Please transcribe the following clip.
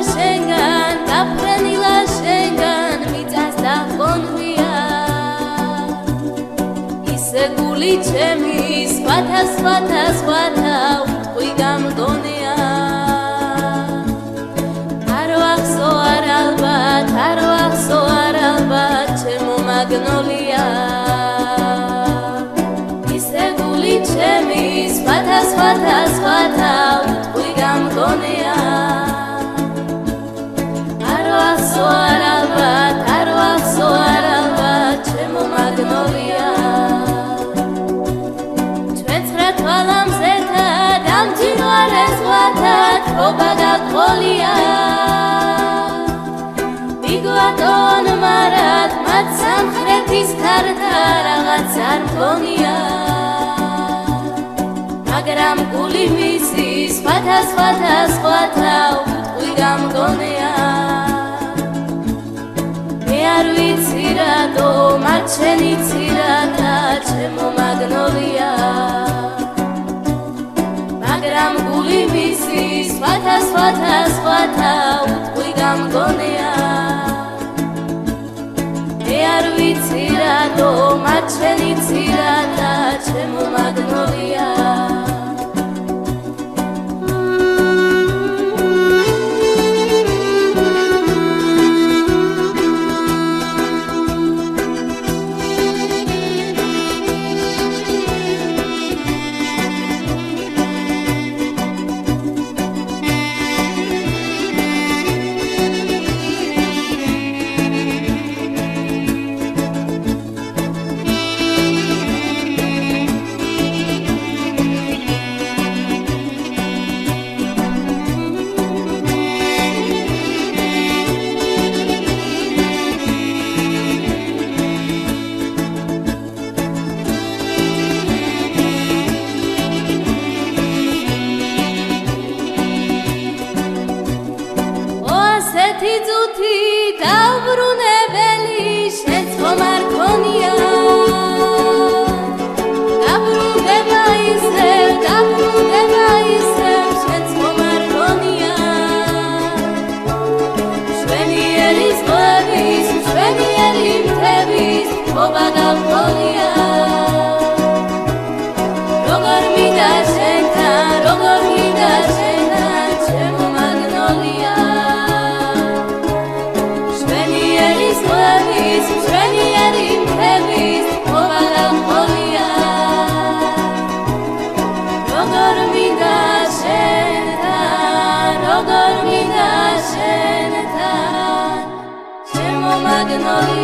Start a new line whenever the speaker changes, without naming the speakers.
შენგან გაფრენილა შენგან მიწას დაგონვია ისე გული ჩემი სხვათა უტყვი გამგონია არ ვახსო არ ალბათ ჩემო მაგნოლია ისე გული ჩემი სხვათა უტყვი გამგონია არ ვახსო არ ალბათ ჩემო მაგნოლია გაგყოლია მიგვატონ მარად მათ სამხრეთის ქართა რაღაც არ მგონია მაგრამ გული მისი სხვათა უტყვი გამგონია მე არ ვიცი რატო მათ შენი ცირათა ჩემო მაგნოლია მაგრამ გული მისი სხვათა უტყვი გამგონია მე არ ვიცი რატო მათ შენი ცირათა ჩემო მაგნოლია თიძუთი დაუბრუნებელი შენც ხომ არ ქონია დაბრუნდება ისევ შენც ხომ არ ქონია მშვენიერი ზღვების მშვენიერი მთების ხობა გავყოლია როგორ მინდა შენთან ჩემო მაგნოლია მშვენიერი მთების ხობა გავყოლია როგორ მინდა შენთან ჩემო მაგნოლია